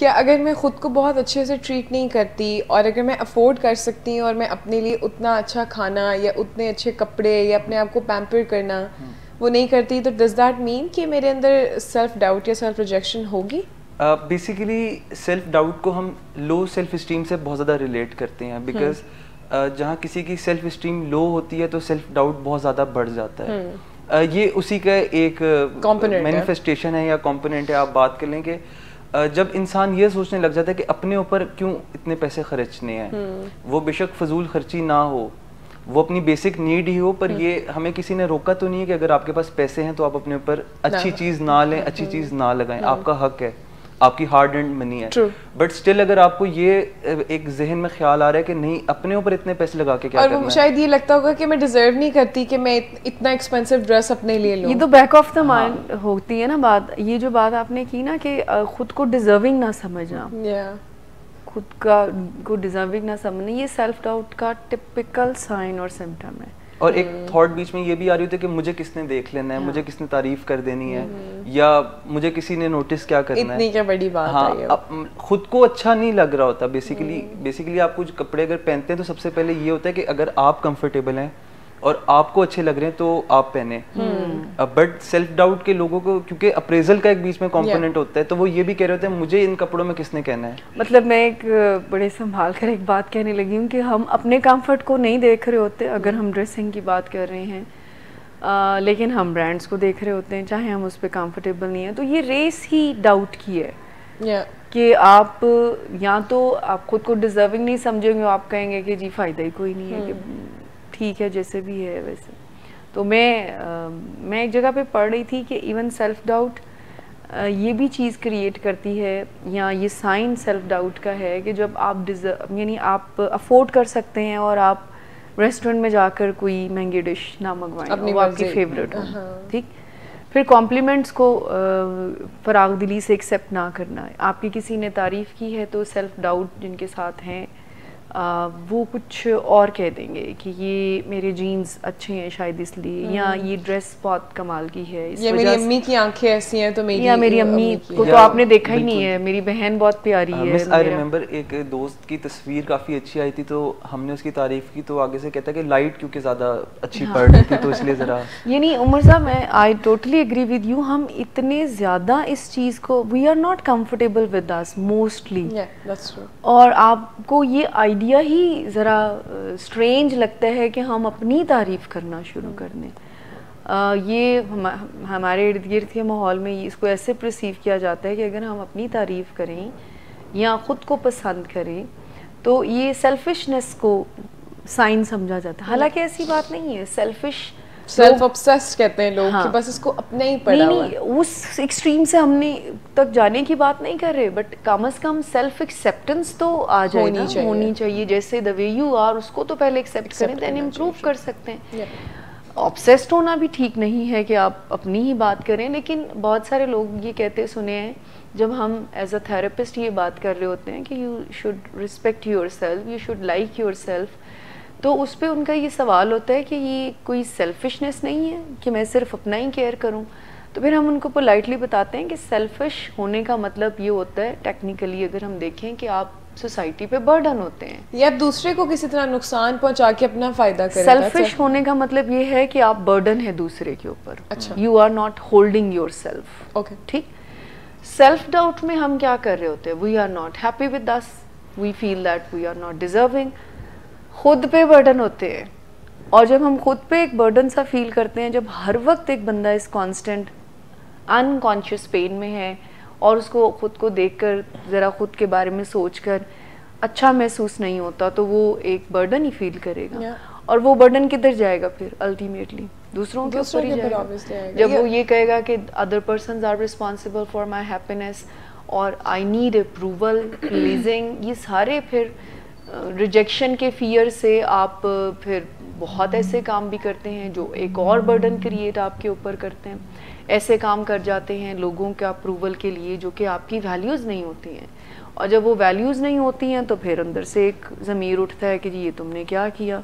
क्या अगर मैं ख़ुद को बहुत अच्छे से ट्रीट नहीं करती और अगर मैं अफोर्ड कर सकती हूँ और मैं अपने लिए उतना अच्छा खाना या उतने अच्छे कपड़े या अपने आप को पैम्पर करना वो नहीं करती, तो डज दैट मीन कि मेरे अंदर सेल्फ डाउट या सेल्फ रिजेक्शन होगी? बेसिकली सेल्फ डाउट को हम लो सेल्फ स्टीम से बहुत ज़्यादा रिलेट करते हैं, बिकॉज जहाँ किसी की सेल्फ स्टीम लो होती है तो सेल्फ डाउट बहुत ज़्यादा बढ़ जाता है। ये उसी का एक मैनिफेस्टेशन है या कॉम्पोनेंट है। आप बात कर लें कि जब इंसान ये सोचने लग जाता है कि अपने ऊपर क्यों इतने पैसे खर्चने हैं, वो बेशक फजूल खर्ची ना हो, वो अपनी बेसिक नीड ही हो, पर ये हमें किसी ने रोका तो नहीं है कि अगर आपके पास पैसे हैं तो आप अपने ऊपर अच्छी चीज़ ना लें, अच्छी चीज़ ना लगाएं। आपका हक है, आपकी हार्ड एंड मनी है। बट स्टिल अगर आपको ये एक जहन में ख्याल आ रहा है कि नहीं अपने ऊपर इतने पैसे लगा के क्या करना है, और शायद ये लगता होगा कि मैं डिजर्व नहीं करती कि मैं इतना एक्सपेंसिव ड्रेस अपने लिए लूं। ये तो बैक ऑफ द माइंड होती है ना बात। ये जो बात आपने की ना कि खुद को डिजर्विंग ना समझना, खुद को डिजर्विंग ना समझना, ये सेल्फ डाउट का टिपिकल साइन और सिम्टम है। और एक थॉट बीच में ये भी आ रही होती है कि मुझे किसने देख लेना है, मुझे किसने तारीफ कर देनी है, या मुझे किसी ने नोटिस क्या करना है। इतनी क्या बड़ी बात है। अब खुद को अच्छा नहीं लग रहा होता। बेसिकली आप कुछ कपड़े अगर पहनते हैं तो सबसे पहले ये होता है कि अगर आप कंफर्टेबल हैं और आपको अच्छे लग रहे हैं तो आप पहने। बट सेल्फ डाउट के लोगों को, क्योंकि अप्रेजल का एक बीच में कंपोनेंट होता है, तो वो ये भी कह रहे होते हैं मुझे इन कपड़ों में किसने कहना है। मतलब मैं एक बड़े संभाल कर एक बात कहने लगी हूँ कि हम अपने कंफर्ट को नहीं देख रहे होते अगर हम ड्रेसिंग की बात कर रहे हैं, लेकिन हम ब्रांड्स को देख रहे होते हैं, चाहे हम उस पर कंफर्टेबल नहीं है। तो ये रेस ही डाउट की है कि आप या तो आप खुद को डिजर्विंग नहीं समझेंगे, आप कहेंगे कि जी फ़ायदा ही कोई नहीं है, कि ठीक है जैसे भी है वैसे। तो मैं एक जगह पे पढ़ रही थी कि इवन सेल्फ डाउट ये भी चीज़ क्रिएट करती है, या ये साइन सेल्फ डाउट का है कि जब आप यानी आप अफोर्ड कर सकते हैं और आप रेस्टोरेंट में जाकर कोई महंगी डिश ना मंगवाएं, वो आपकी फेवरेट हो, ठीक, फिर कॉम्प्लीमेंट्स को फराग दिली से एक्सेप्ट ना करना है। आपकी किसी ने तारीफ़ की है तो सेल्फ डाउट जिनके साथ हैं वो कुछ और कह देंगे कि ये मेरे जीन्स अच्छे हैं शायद इसलिए, या ये ड्रेस बहुत कमाल की है, या मेरी अम्मी की आंखें ऐसी हैं तो या मेरी अम्मी को तो आपने देखा ही नहीं है, मेरी बहन बहुत प्यारी है। मिस आई रिमेंबर एक दोस्त की तस्वीर काफ़ी अच्छी आई थी तो हमने उसकी तारीफ़ की, तो आगे से कहता कि लाइट क्योंकि ज़्यादा अच्छी पड़ रही थी तो इसलिए ज़रा ये नहीं। उमर साहब, मैं I totally agree with you. हम इतने ज़्यादा इस चीज़ को, we are not comfortable with us mostly, और आपको ये आइडिया ही ज़रा स्ट्रेंज लगता है कि हम अपनी तारीफ़ करना शुरू कर दें। ये हमारे इर्द गिर्द के माहौल में इसको ऐसे परसीव किया जाता है कि अगर हम अपनी तारीफ़ करें या ख़ुद को पसंद करें तो ये सेल्फिशनेस को साइन समझा जाता है। हालांकि ऐसी बात नहीं है। सेल्फ ऑब्सेस्ड कहते हैं लोग कि बस इसको अपना ही पड़ा हुआ है। नहीं, उस एक्सट्रीम से हमने तक जाने की बात नहीं कर रहे, बट कम से कम सेल्फ एक्सेप्टेंस तो आ जाए, होनी चाहिए। जैसे द वे यू आर उसको तो पहले एक्सेप्ट करें, देन इम्प्रूव कर सकते हैं। ऑब्सेस्ड होना भी ठीक नहीं है कि आप अपनी ही बात करें, लेकिन बहुत सारे लोग ये कहते सुने हैं जब हम एज अ थेरेपिस्ट ये बात कर रहे होते हैं कि you should respect your self, you should like your self, तो उस पर उनका ये सवाल होता है कि ये कोई सेल्फिशनेस नहीं है कि मैं सिर्फ अपना ही केयर करूं। तो फिर हम उनको पोलाइटली बताते हैं कि सेल्फिश होने का मतलब ये होता है, टेक्निकली अगर हम देखें, कि आप सोसाइटी पे बर्डन होते हैं या आप दूसरे को किसी तरह नुकसान पहुंचा के अपना फायदा करें। सेल्फिश होने का मतलब ये है कि आप बर्डन है दूसरे के ऊपर। अच्छा, you are not holding yourself. Okay, ठीक। सेल्फ डाउट में हम क्या कर रहे होते हैं? We are not happy with us, we feel that we are not deserving. खुद पे बर्डन होते हैं, और जब हम खुद पे एक बर्डन सा फील करते हैं, जब हर वक्त एक बंदा इस कांस्टेंट अनकॉन्शियस पेन में है और उसको खुद को देखकर ज़रा खुद के बारे में सोचकर अच्छा महसूस नहीं होता, तो वो एक बर्डन ही फील करेगा। और वो बर्डन किधर जाएगा फिर? अल्टीमेटली दूसरों के ऊपर ही जाएगा। जब वो ये कहेगा कि other persons are responsible for my happiness और आई नीड अप्रूवल, प्लीजिंग, ये सारे फिर रिजेक्शन के फियर से आप फिर बहुत ऐसे काम भी करते हैं जो एक और बर्डन क्रिएट आपके ऊपर करते हैं। ऐसे काम कर जाते हैं लोगों के अप्रूवल के लिए जो कि आपकी वैल्यूज़ नहीं होती हैं, और जब वो वैल्यूज़ नहीं होती हैं तो फिर अंदर से एक ज़मीर उठता है कि जी ये तुमने क्या किया।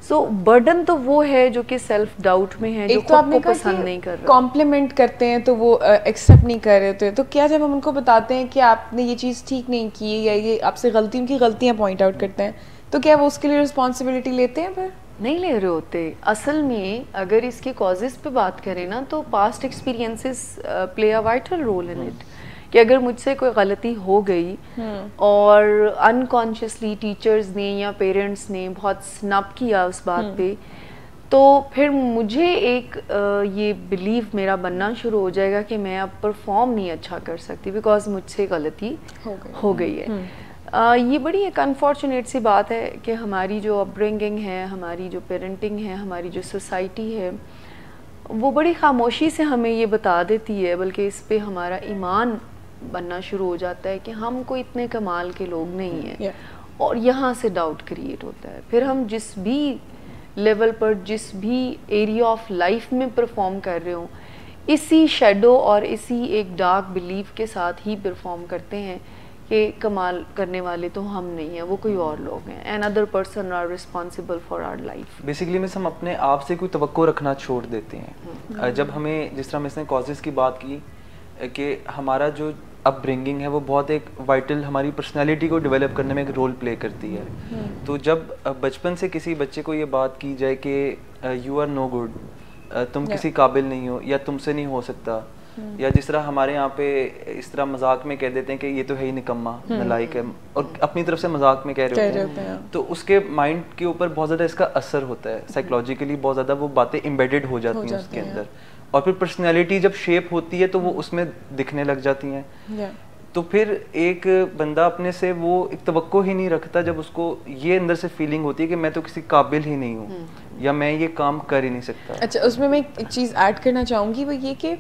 सो बर्डन तो वो है जो कि सेल्फ डाउट में है, जो खुद को पसंद नहीं कर रहा। कॉम्प्लीमेंट करते हैं तो वो एक्सेप्ट नहीं कर रहे होते, तो क्या जब हम उनको बताते हैं कि आपने ये चीज़ ठीक नहीं की या ये आपसे उनकी गलतियाँ पॉइंट आउट करते हैं, तो क्या वो उसके लिए रिस्पॉन्सिबिलिटी लेते हैं? फिर नहीं ले रहे होते। असल में अगर इसके कॉजेज़ पे बात करें ना, तो past experiences play a vital role in it, कि अगर मुझसे कोई गलती हो गई और अनकॉन्शियसली टीचर्स ने या पेरेंट्स ने बहुत स्नब किया उस बात पे, तो फिर मुझे एक ये बिलीव मेरा बनना शुरू हो जाएगा कि मैं अब परफॉर्म नहीं अच्छा कर सकती बिकॉज मुझसे गलती हो गई है। ये बड़ी एक अनफॉर्चुनेट सी बात है कि हमारी जो अपब्रिंगिंग है, हमारी जो पेरेंटिंग है, हमारी जो सोसाइटी है, वो बड़ी खामोशी से हमें ये बता देती है, बल्कि इस पे हमारा ईमान बनना शुरू हो जाता है कि हम कोई इतने कमाल के लोग नहीं हैं, और यहाँ से डाउट क्रिएट होता है। फिर हम जिस भी लेवल पर, जिस भी एरिया ऑफ लाइफ में परफॉर्म कर रहे हो, इसी शेडो और इसी एक डार्क बिलीफ के साथ ही परफॉर्म करते हैं कि कमाल करने वाले तो हम नहीं हैं, वो कोई और लोग हैं, and other person are responsible for our life. Basically miss हम अपने आप से कोई तवक्को रखना छोड़ देते हैं। जब हमें, जिस तरह मिस ने कॉजेज़ की बात की कि हमारा जो अपब्रिंगिंग है वो बहुत एक वाइटल हमारी पर्सनैलिटी को डेवलप करने में एक रोल प्ले करती है। तो जब बचपन से किसी बच्चे को ये बात की जाए कि यू आर नो गुड, तुम किसी काबिल नहीं हो या तुमसे नहीं हो सकता, या जिस तरह हमारे यहाँ पे इस तरह मजाक में कह देते हैं कि ये तो है ही निकम्मा, नालायक है, और अपनी तरफ से मजाक में कह रहे होते हैं, तो उसके माइंड के ऊपर बहुत ज़्यादा इसका असर होता है, साइकोलॉजिकली बहुत ज़्यादा वो बातें एम्बेडेड हो जाती हैं उसके अंदर, और फिर पर्सनैलिटी जब शेप होती है तो वो उसमें दिखने लग जाती हैं। तो फिर एक बंदा अपने से वो एक तवक्को ही नहीं रखता जब उसको ये अंदर से फीलिंग होती है कि मैं तो किसी काबिल ही नहीं हूँ या मैं ये काम कर ही नहीं सकता। अच्छा, उसमें मैं एक चीज़ ऐड करना चाहूँगी, वो ये कि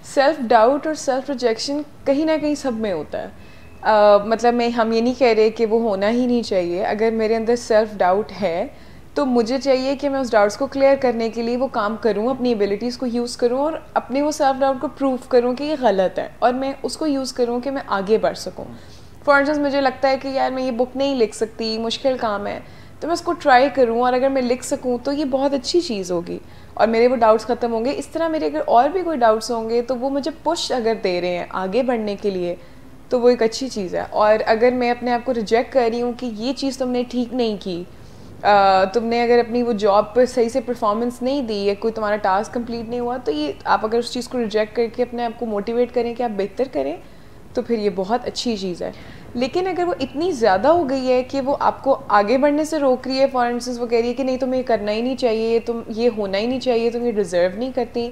सेल्फ डाउट और सेल्फ रिजेक्शन कहीं ना कहीं सब में होता है। मतलब हम ये नहीं कह रहे कि वो होना ही नहीं चाहिए। अगर मेरे अंदर सेल्फ डाउट है तो मुझे चाहिए कि मैं उस डाउट्स को क्लियर करने के लिए वो काम करूँ, अपनी एबिलिटीज़ को यूज़ करूँ और अपने वो सेल्फ डाउट को प्रूव करूँ कि ये गलत है, और मैं उसको यूज़ करूँ कि मैं आगे बढ़ सकूँ। फॉर इंस्टेंस मुझे लगता है कि यार मैं ये बुक नहीं लिख सकती, मुश्किल काम है, तो मैं उसको ट्राई करूँ, और अगर मैं लिख सकूँ तो ये बहुत अच्छी चीज़ होगी और मेरे वो डाउट्स ख़त्म होंगे। इस तरह मेरे अगर और भी कोई डाउट्स होंगे तो वो मुझे पुश अगर दे रहे हैं आगे बढ़ने के लिए, तो वो एक अच्छी चीज़ है। और अगर मैं अपने आप को रिजेक्ट कर रही हूँ कि ये चीज़ तुमने ठीक नहीं की, तुमने अगर अपनी वो जॉब पर सही से परफॉर्मेंस नहीं दी या कोई तुम्हारा टास्क कंप्लीट नहीं हुआ, तो ये आप अगर उस चीज़ को रिजेक्ट करके अपने आप को मोटिवेट करें कि आप बेहतर करें, तो फिर ये बहुत अच्छी चीज़ है। लेकिन अगर वो इतनी ज़्यादा हो गई है कि वो आपको आगे बढ़ने से रोक रही है, फॉर इंस्टेंस वो कह रही है कि नहीं तुम्हें ये करना ही नहीं चाहिए, तुम ये होना ही नहीं चाहिए, तुम ये डिज़र्व नहीं करती,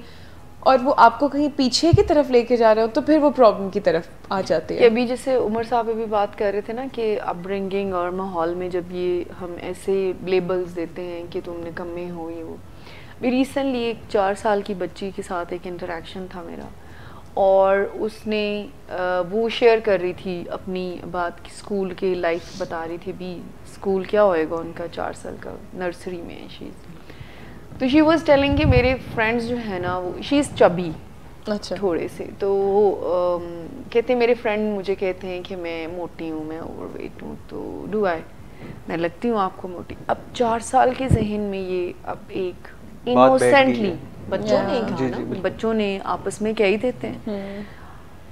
और वो आपको कहीं पीछे की तरफ लेके जा रहे हो, तो फिर वो प्रॉब्लम की तरफ आ जाती है। अभी जैसे उमर साहब भी बात कर रहे थे ना कि अपब्रिंगिंग और माहौल में जब ये हम ऐसे लेबल्स देते हैं कि तुम निकम्मे हो, ये वो। अभी रिसेंटली एक 4 साल की बच्ची के साथ एक इंटरेक्शन था मेरा, और उसने वो शेयर कर रही थी अपनी बात की, स्कूल की लाइफ बता रही थी। भी स्कूल क्या होएगा उनका, 4 साल का, नर्सरी में है शी। तो शी वॉज टेलिंग कि मेरे फ्रेंड्स जो है ना, वो शी इज़ चबी, अच्छा, थोड़े से, तो कहते मेरे फ्रेंड मुझे कहते हैं कि मैं मोटी हूँ, मैं ओवरवेट हूँ, तो डू आई, मैं लगती हूँ आपको मोटी। अब 4 साल के जहन में ये अब एक इनोसेंटली बच्चों ने कहा ना, बच्चों ने आपस में कह ही देते हैं।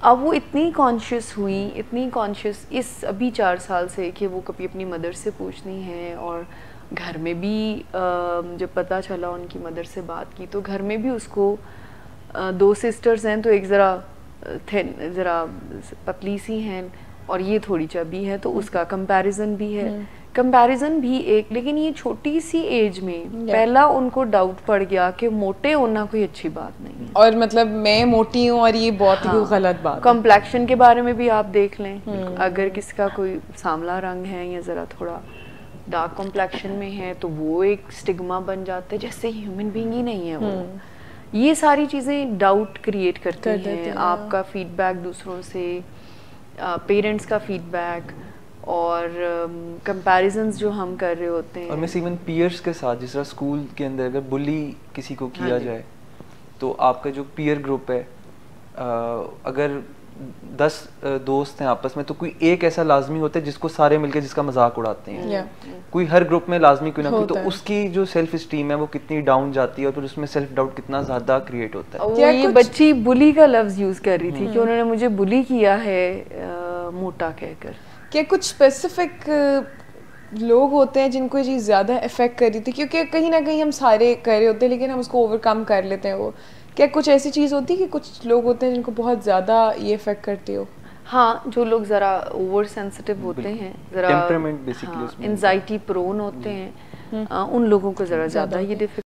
अब वो इतनी कॉन्शियस हुई, इतनी कॉन्शियस इस अभी 4 साल से कि वो कभी अपनी मदर से पूछनी है, और घर में भी जब पता चला उनकी मदर से बात की, तो घर में भी उसको 2 सिस्टर्स हैं, तो एक ज़रा पतली सी हैं और ये थोड़ी चबी है, तो उसका कंपैरिजन भी है, कंपैरिजन भी एक। लेकिन ये छोटी सी एज में पहला उनको डाउट पड़ गया कि मोटे होना कोई अच्छी बात नहीं है, और मतलब मैं मोटी हूँ और ये बहुत ही गलत बात है। कॉम्प्लेक्शन के बारे में भी आप देख लें, अगर किसी का कोई सांवला रंग है या ज़रा थोड़ा डार्क कॉम्प्लेक्शन में है, तो वो एक स्टिग्मा बन जाता है, जैसे ह्यूमन बीइंग ही नहीं है वो। ये सारी चीज़ें डाउट क्रिएट करती हैं। आपका फीडबैक दूसरों से, पेरेंट्स का फीडबैक, और कंपैरिजन्स जो हम कर रहे होते हैं, और मिस इवन पीयर्स के साथ, जिस तरह स्कूल के अंदर अगर बुली किसी को किया जाए, तो आपका जो पीयर ग्रुप है, अगर 10 दोस्त हैं आपस में, तो कोई एक ऐसा लाजमी होता है जिसको सारे मिलके जिसका मजाक उड़ाते हैं। कोई हर ग्रुप में लाजमी क्यों ना कोई, तो उसकी जो सेल्फ स्टीम है वो कितनी डाउन जाती है और फिर उसमें सेल्फ डाउट कितना ज्यादा क्रिएट होता है। वो ये बच्ची बुली का लफ्ज यूज कर रही थी कि उन्होंने मुझे बुली किया है मोटा कहकर। क्या कुछ स्पेसिफिक लोग होते हैं जिनको ये चीज़ ज़्यादा इफेक्ट कर रही थी? क्योंकि कहीं ना कहीं हम सारे कर रहे होते हैं लेकिन हम उसको ओवरकम कर लेते हैं। वो क्या कुछ ऐसी चीज़ होती है कि कुछ लोग होते हैं जिनको बहुत ज़्यादा ये इफेक्ट करती हो? हाँ, जो लोग ज़रा ओवर सेंसिटिव होते हैं, ज़रा टेम्परामेंट बेसिकली उसमें एंजाइटी प्रोन होते हैं, उन लोगों को ज़रा ज़्यादा ये